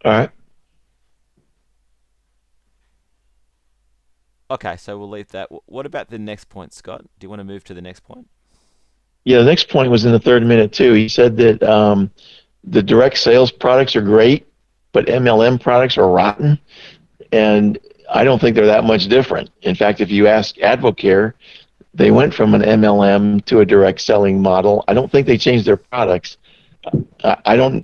All right. Okay, so we'll leave that. What about the next point, Scott? Do you want to move to the next point? Yeah, the next point was in the third minute too. He said that the direct sales products are great, but MLM products are rotten. And I don't think they're that much different. In fact, if you ask Advocare, they went from an MLM to a direct selling model. I don't think they changed their products. I don't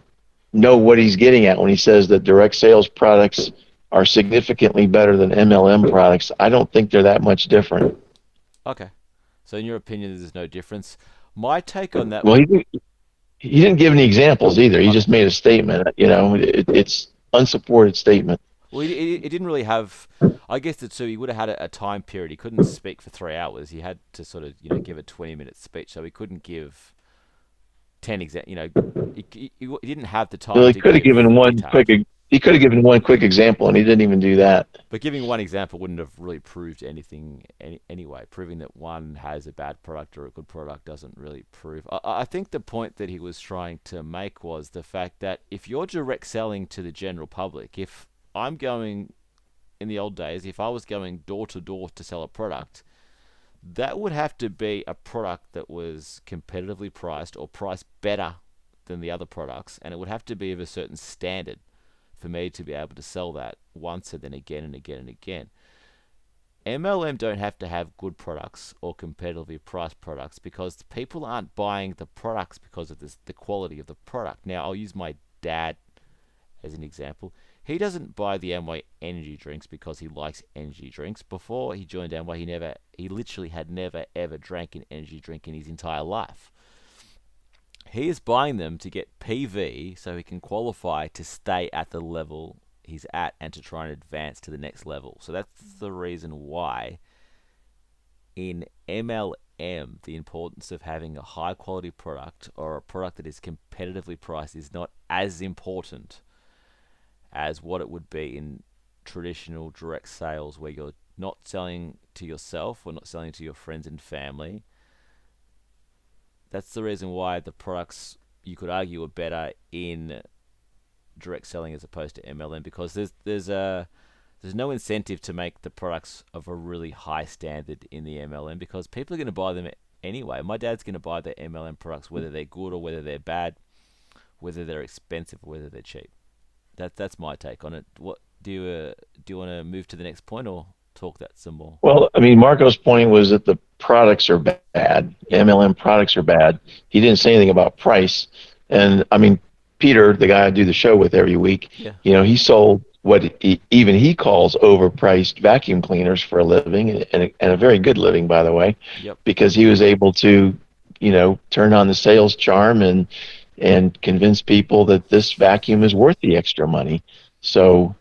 know what he's getting at when he says that direct sales products are significantly better than MLM products. I don't think they're that much different. Okay. So in your opinion, there's no difference. My take on that Well, would he didn't give any examples either. He okay. just made a statement. It's unsupported statement. Well, he didn't really have. I guess that so he would have had a time period. He couldn't speak for 3 hours. He had to sort of give a 20-minute speech. So he couldn't give 10 he didn't have the Well, time he to could have give given one quick. detailed. He could have given one quick example, and he didn't even do that. But giving one example wouldn't have really proved anything anyway. Proving that one has a bad product or a good product doesn't really prove. I think the point that he was trying to make was the fact that if you're direct selling to the general public, if I'm going in the old days, if I was going door to door to sell a product, that would have to be a product that was competitively priced or priced better than the other products, and it would have to be of a certain standard for me to be able to sell that once and then again and again and again. MLM don't have to have good products or competitively priced products because people aren't buying the products because of the quality of the product. Now, I'll use my dad as an example. He doesn't buy the Amway energy drinks because he likes energy drinks. Before he joined Amway, he literally had never ever drank an energy drink in his entire life. He is buying them to get PV so he can qualify to stay at the level he's at and to try and advance to the next level. So that's the reason why in MLM, the importance of having a high quality product or a product that is competitively priced is not as important as what it would be in traditional direct sales where you're not selling to yourself or not selling to your friends and family. That's the reason why the products you could argue are better in direct selling as opposed to MLM because there's no incentive to make the products of a really high standard in the MLM because people are going to buy them anyway. My dad's going to buy the MLM products whether they're good or whether they're bad, whether they're expensive or whether they're cheap. That's my take on it. What do you want to move to the next point or talk that some more? Well, I mean, Marco's point was that the products are bad. Yep. MLM products are bad. He didn't say anything about price. And I mean, Peter, the guy I do the show with every week, Yeah. he sold what even he calls overpriced vacuum cleaners for a living, and a very good living, by the way, Yep. because he was able to, turn on the sales charm and convince people that this vacuum is worth the extra money. So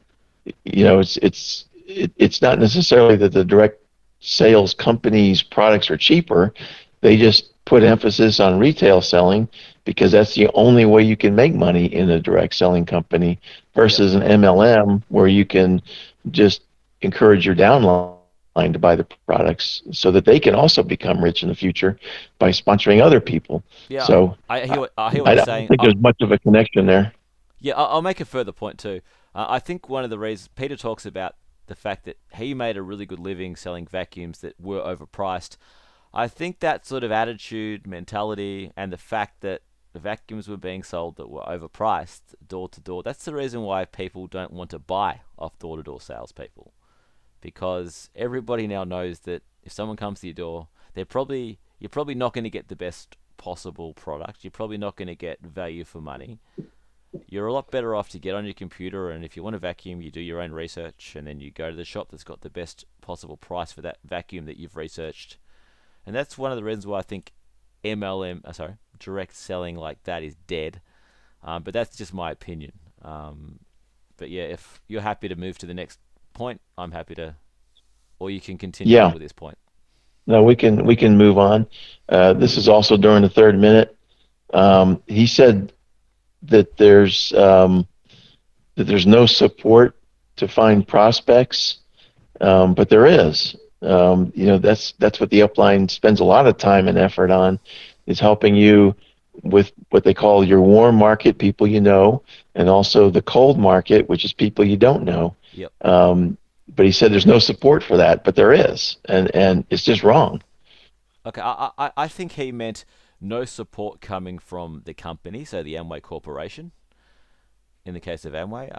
it's not necessarily that the direct sales companies' products are cheaper. They just put emphasis on retail selling because that's the only way you can make money in a direct selling company Yep. versus an MLM where you can just encourage your downline to buy the products so that they can also become rich in the future by sponsoring other people. Yeah. So I hear what I you're don't saying. think there's much of a connection there. Yeah, I'll make a further point too. I think one of the reasons Peter talks about the fact that he made a really good living selling vacuums that were overpriced. I think that sort of attitude, mentality, and the fact that the vacuums were being sold that were overpriced door to door, that's the reason why people don't want to buy off door to door salespeople. Because everybody now knows that if someone comes to your door, you're probably not going to get the best possible product. You're probably not going to get value for money. You're a lot better off to get on your computer and if you want a vacuum, you do your own research and then you go to the shop that's got the best possible price for that vacuum that you've researched. And that's one of the reasons why I think direct selling like that is dead. But that's just my opinion. But yeah, if you're happy to move to the next point, I'm happy to, or you can continue on Yeah, with this point. no, we can move on. This is also during the third minute. He said that there's no support to find prospects, but there is. That's what the upline spends a lot of time and effort on, is helping you with what they call your warm market, people you know, and also the cold market, which is people you don't know. Yep. But he said there's no support for that, but there is, and it's just wrong. Okay, I think he meant no support coming from the company, so the Amway Corporation, in the case of Amway.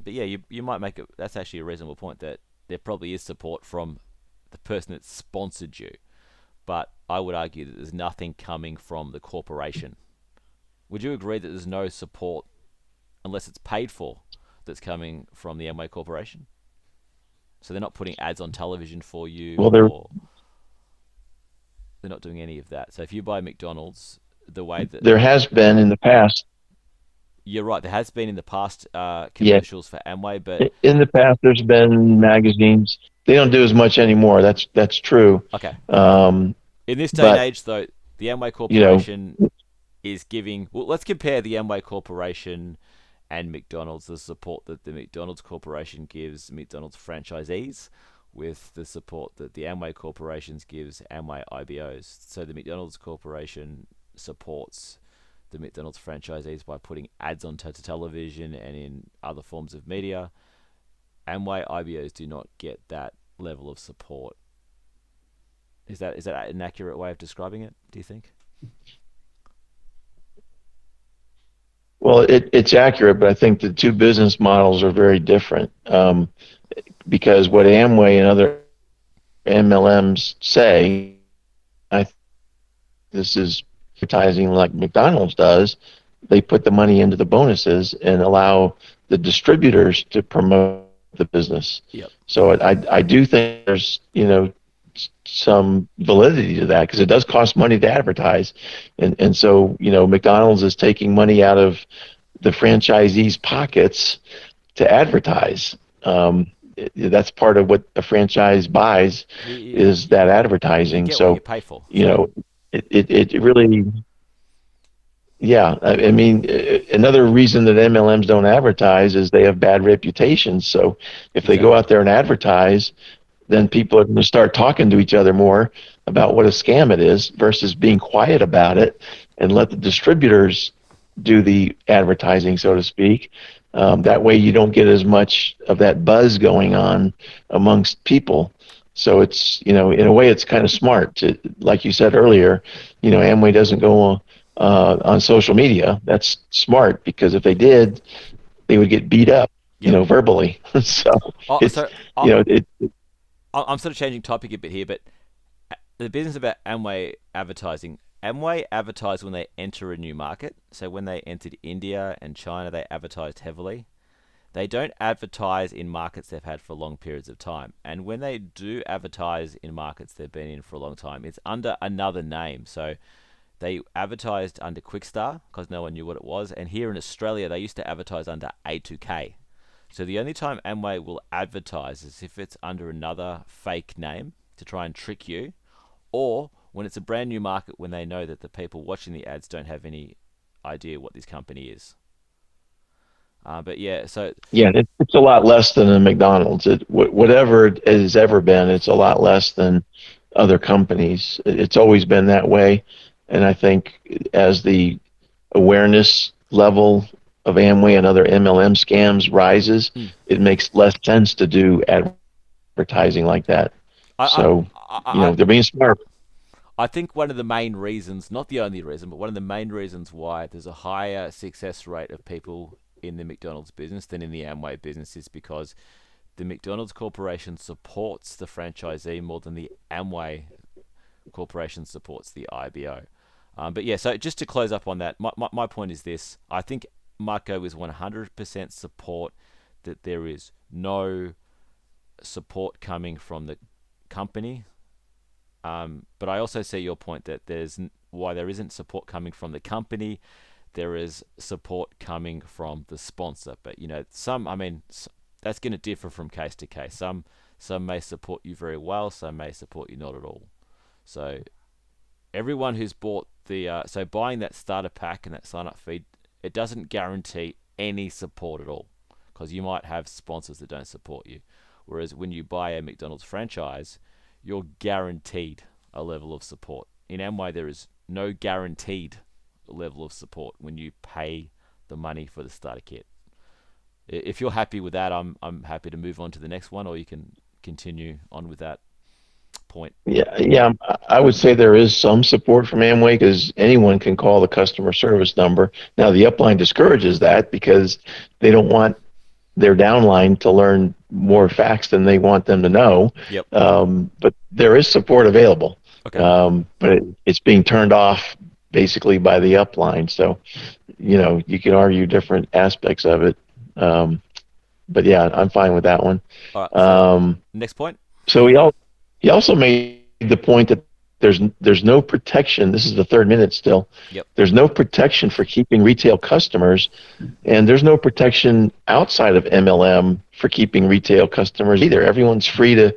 But yeah, you might make it. That's actually a reasonable point that there probably is support from the person that sponsored you, but I would argue that there's nothing coming from the corporation. Would you agree that there's no support unless it's paid for that's coming from the Amway Corporation? So they're not putting ads on television for you, Well, there or they're not doing any of that. So if you buy McDonald's, the way that there has been in the past. you're right, there has been in the past Yeah, commercials for Amway, but in the past, there's been magazines. They don't do as much anymore. That's true. okay. Um, In this day and but age, though, the Amway you know, Corporation is giving. Well, let's compare the Amway Corporation and McDonald's. The support that the McDonald's Corporation gives McDonald's franchisees with the support that the Amway Corporation gives Amway IBOs. So the McDonald's Corporation supports the McDonald's franchisees by putting ads on television and in other forms of media. Amway IBOs do not get that level of support. Is that an accurate way of describing it, do you think? well, it's accurate, but I think the two business models are very different. Because what Amway and other MLMs say, I this is advertising like McDonald's does. They put the money into the bonuses and allow the distributors to promote the business. Yep. So I do think there's some validity to that because it does cost money to advertise, and so McDonald's is taking money out of the franchisees' pockets to advertise. That's part of what a franchise buys is that You advertising. get what you So, pay for. you So know, it really, yeah. I mean, another reason that MLMs don't advertise is they have bad reputations. So if they go exactly. out there and advertise, then people are going to start talking to each other more about what a scam it is versus being quiet about it and let the distributors do the advertising, so to speak. That way, you don't get as much of that buzz going on amongst people. So it's, in a way, it's kind of smart to, like you said earlier, Amway doesn't go on social media. That's smart because if they did, they would get beat up, Yep. verbally. So Oh, it's, so I'm sort of changing topic a bit here, but the business about Amway advertising. Amway advertise when they enter a new market. So when they entered India and China, they advertised heavily. They don't advertise in markets they've had for long periods of time. And when they do advertise in markets they've been in for a long time, it's under another name. So they advertised under Quickstar because no one knew what it was. And here in Australia, they used to advertise under A2K. So the only time Amway will advertise is if it's under another fake name to try and trick you, or when it's a brand new market when they know that the people watching the ads don't have any idea what this company is. But yeah, so Yeah, it's a lot less than a McDonald's. Whatever it has ever been, it's a lot less than other companies. It's always been that way, and I think as the awareness level of Amway and other MLM scams rises, mm, it makes less sense to do advertising like that. I, So, I, they're being smart. I think one of the main reasons, not the only reason, but one of the main reasons why there's a higher success rate of people in the McDonald's business than in the Amway business is because the McDonald's Corporation supports the franchisee more than the Amway Corporation supports the IBO. But yeah, so just to close up on that, my point is this. I think Marco is 100% support that there is no support coming from the company. But I also see your point that there's why there isn't support coming from the company. There is support coming from the sponsor. But some, I mean, that's going to differ from case to case. Some may support you very well. Some may support you not at all. So everyone who's bought so buying that starter pack and that sign up fee, it doesn't guarantee any support at all because you might have sponsors that don't support you. Whereas when you buy a McDonald's franchise, you're guaranteed a level of support. In Amway, there is no guaranteed level of support when you pay the money for the starter kit. If you're happy with that, I'm happy to move on to the next one, or you can continue on with that point. Yeah, I would say there is some support from Amway because anyone can call the customer service number. Now, the upline discourages that because they don't want their downline to learn more facts than they want them to know. Yep. But there is support available, Okay. but it's being turned off basically by the upline. So, you can argue different aspects of it. Um, but yeah, I'm fine with that one. All right. So Um, next point. so he also made the point that there's no protection. This is the third minute still. Yep. There's no protection for keeping retail customers, and there's no protection outside of MLM for keeping retail customers either. Everyone's free to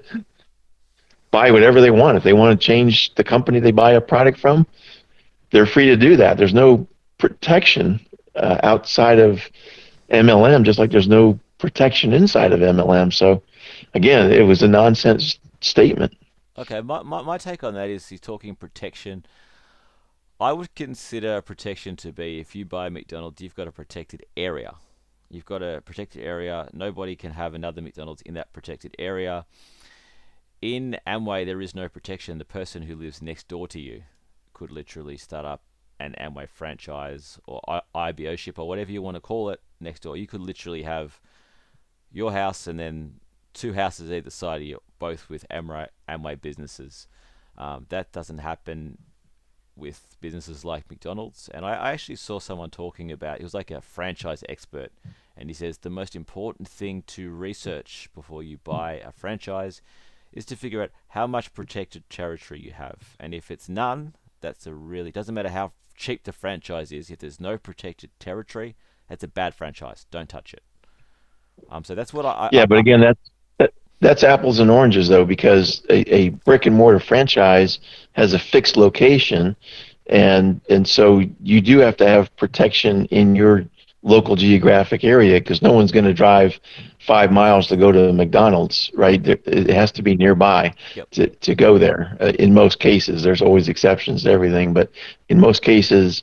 buy whatever they want. If they want to change the company they buy a product from, they're free to do that. There's no protection outside of MLM, just like there's no protection inside of MLM. So again, it was a nonsense statement. Okay. My take on that is he's talking protection. I would consider protection to be if you buy McDonald's, you've got a protected area. You've got a protected area. Nobody can have another McDonald's in that protected area. In Amway, there is no protection. The person who lives next door to you could literally start up an Amway franchise or IBO ship or whatever you want to call it next door. You could literally have your house and then two houses either side of you, both with Amway businesses. That doesn't happen with businesses like McDonald's. And I actually saw someone talking about, he was like a franchise expert, and he says the most important thing to research before you buy a franchise is to figure out how much protected territory you have. And if it's none, that's a really, doesn't matter how cheap the franchise is, if there's no protected territory, that's a bad franchise. Don't touch it. So that's what Yeah, but again, that's apples and oranges though, because a brick and mortar franchise has a fixed location, and so you do have to have protection in your local geographic area because no one's going to drive 5 miles to go to McDonald's, right? It has to be nearby Yep. to go there. In most cases, there's always exceptions to everything, but in most cases,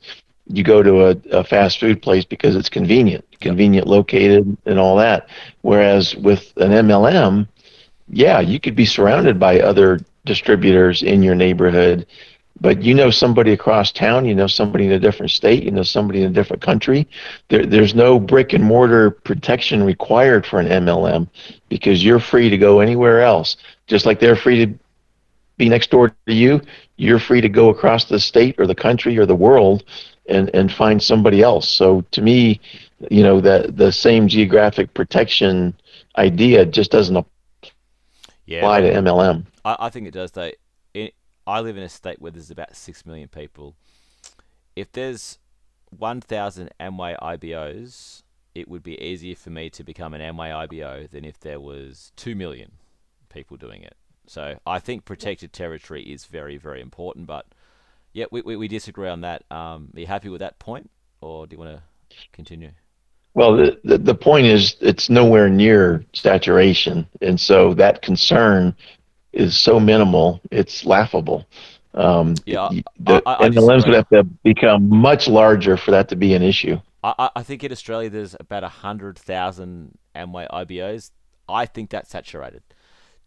you go to a fast food place because it's Yep. convenient located and all that. Whereas with an MLM, yeah, you could be surrounded by other distributors in your neighborhood, but somebody across town, somebody in a different state, somebody in a different country. There's no brick and mortar protection required for an MLM because you're free to go anywhere else. Just like they're free to be next door to you, you're free to go across the state or the country or the world and find somebody else. So to me, the same geographic protection idea just doesn't Yeah, apply look, to MLM. I think it does. Though, I live in a state where there's about 6 million people. If there's 1,000 Amway IBOs, it would be easier for me to become an Amway IBO than if there was 2 million people doing it. So I think protected territory is very, very important. But yeah, we disagree on that. Are you happy with that point, or do you want to continue? Well, the point is it's nowhere near saturation, and so that concern is so minimal, it's laughable. Yeah, The I MLMs would disagree. have to become much larger for that to be an issue. I think in Australia there's about 100,000 Amway IBOs. I think that's saturated.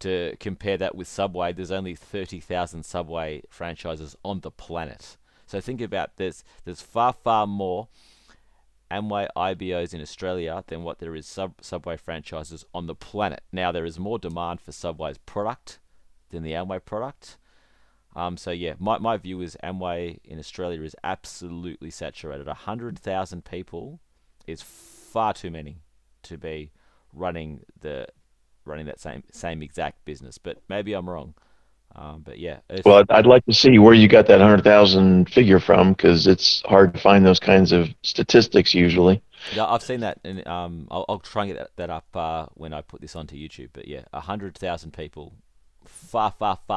To compare that with Subway, there's only 30,000 Subway franchises on the planet. So think about this: there's far more Amway IBOs in Australia than what there is Subway franchises on the planet. Now there is more demand for Subway's product than the Amway product. So yeah, my view is Amway in Australia is absolutely saturated. 100,000 people is far too many to be running that same exact business. But maybe I'm wrong. But yeah, Well, if I'd like to see where you got that 100,000 figure from because it's hard to find those kinds of statistics usually. yeah, I've seen that, and I'll try and get that up when I put this onto YouTube. But yeah, 100,000 people, far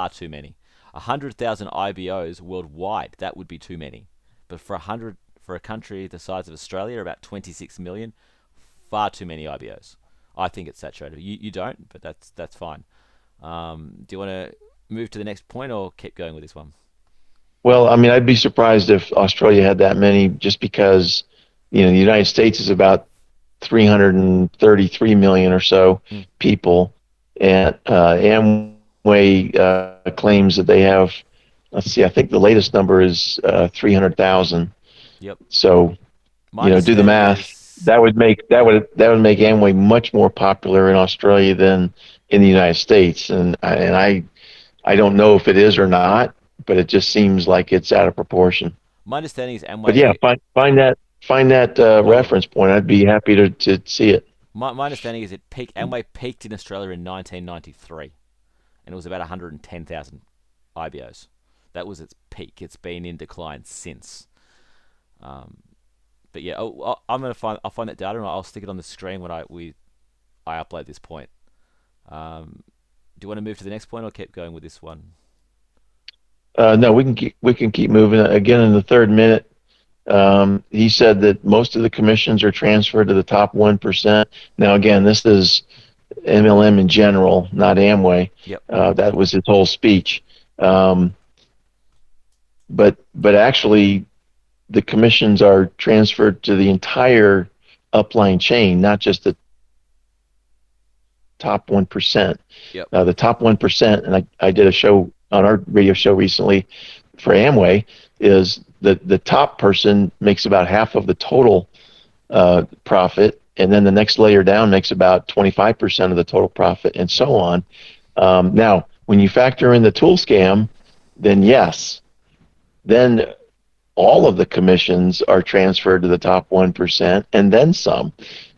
too many. 100,000 IBOs worldwide, that would be too many. But for a country the size of Australia, about 26 million, far too many IBOs. I think it's saturated. You don't, but that's fine. Do you want to move to the next point or keep going with this one? Well, I mean, I'd be surprised if Australia had that many, just because, the United States is about 333 million or so Mm. people, and Amway claims that they have. Let's see, I think the latest number is 300,000. Yep. So, My do the understanding math. is That would make Amway much more popular in Australia than in the United States, and I don't know if it is or not, but it just seems like it's out of proportion. my understanding is But yeah, Amway. find that I will. reference point. I'd be happy to see it. My understanding is Amway peaked in Australia in 1993, and it was about 110,000 IBOs. That was its peak. It's been in decline since. Um, but yeah, I'll find that data and I'll stick it on the screen when I upload this point. Um, do you want to move to the next point or keep going with this one? No, we can keep moving. Again, in the third minute, he said that most of the commissions are transferred to the top 1%. Now, again, this is MLM in general, not Amway. Yep. That was his whole speech. Um, but actually, the commissions are transferred to the entire upline chain, not just the top 1%. Yep. The top 1%, and I did a show on our radio show recently for Amway, is the top person makes about half of the total profit, and then the next layer down makes about 25% of the total profit, and so on. Now, when you factor in the tool scam, then yes, then all of the commissions are transferred to the top 1% and then some.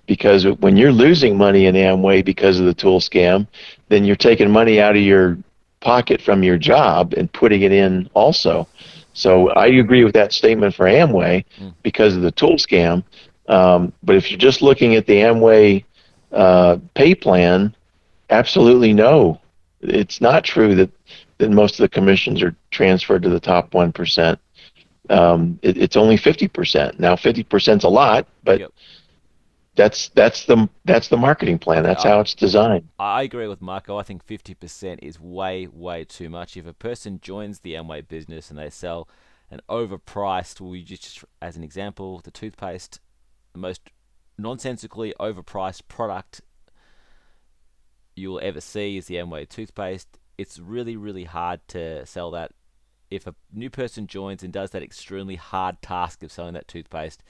Because when you're losing money in Amway because of the tool scam, then you're taking money out of your pocket from your job and putting it in also. So I agree with that statement for Amway Mm. because of the tool scam. But if you're just looking at the Amway pay plan, absolutely no. It's not true that most of the commissions are transferred to the top 1%. It's only 50%. Now, 50% is a lot, but Yep. that's the marketing plan. Okay. That's how it's designed. I agree with Marco. I think 50% is way too much. If a person joins the Amway business and they sell an overpriced, we just as an example, the toothpaste, the most nonsensically overpriced product you'll ever see is the Amway toothpaste. It's really hard to sell that. If a new person joins and does that extremely hard task of selling that toothpaste,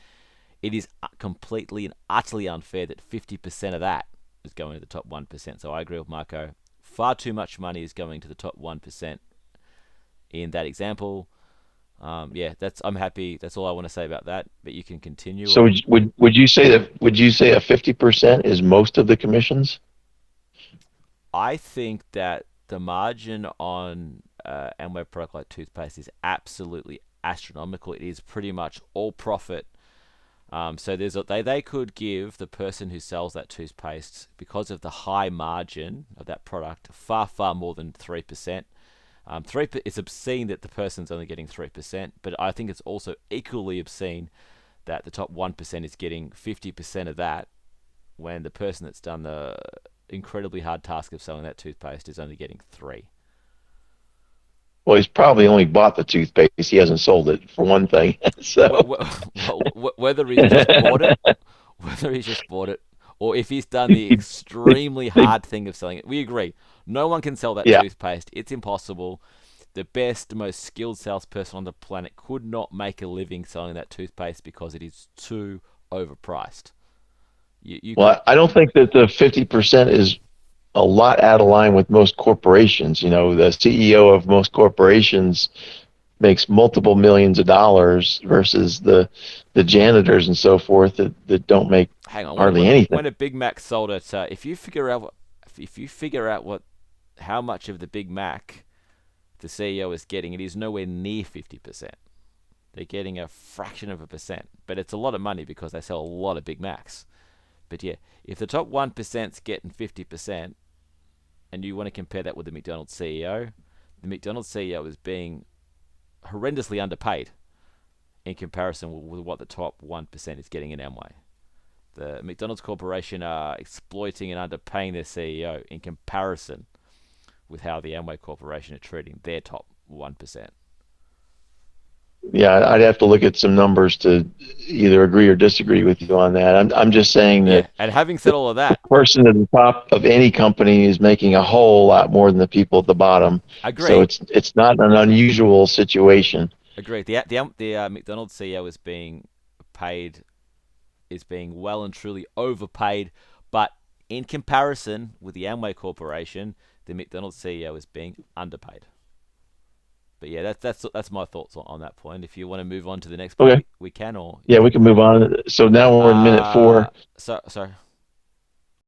it is completely and utterly unfair that 50% of that is going to the top 1%. So I agree with Marco. Far too much money is going to the top 1% in that example. Yeah, I'm happy. That's all I want to say about that. But you can continue. So Or would you say a 50% is most of the commissions? I think that the margin on Amway product like toothpaste is absolutely astronomical. It is pretty much all profit. So they could give the person who sells that toothpaste, because of the high margin of that product, far more than 3%. It's obscene that the person's only getting 3%, but I think it's also equally obscene that the top 1% is getting 50% of that, when the person that's done the incredibly hard task of selling that toothpaste is only getting 3. Well, he's probably only bought the toothpaste. He hasn't sold it, for one thing. So Whether he's just bought it, whether he's just bought it, or if he's done the extremely hard thing of selling it. We agree. No one can sell that yeah. toothpaste. It's impossible. The best, most skilled salesperson on the planet could not make a living selling that toothpaste because it is too overpriced. You could. Well, I don't think that the 50% is a lot out of line with most corporations. The CEO of most corporations makes multiple millions of dollars versus the janitors and so forth that don't make Hang on. hardly anything. When a Big Mac sold at, if you figure out how much of the Big Mac the CEO is getting, it is nowhere near 50%. They're getting a fraction of a percent, but it's a lot of money because they sell a lot of Big Macs. But yeah, if the top 1%'s getting 50%, and you want to compare that with the McDonald's CEO, the McDonald's CEO is being horrendously underpaid in comparison with what the top 1% is getting in Amway. The McDonald's Corporation are exploiting and underpaying their CEO in comparison with how the Amway Corporation are treating their top 1%. Yeah, I'd have to look at some numbers to either agree or disagree with you on that. I'm just saying Yeah, that and having said the all of that, person at the top of any company is making a whole lot more than the people at the bottom. So agreed, it's not an unusual situation. agreed. The McDonald's CEO paid is being well and truly overpaid, but in comparison with the Amway Corporation, the McDonald's CEO is being underpaid. But yeah, that's my thoughts on that point. If you want to move on to the next point, Okay. we can, or Yeah, we can move on. So now we're in minute uh, 4. sorry.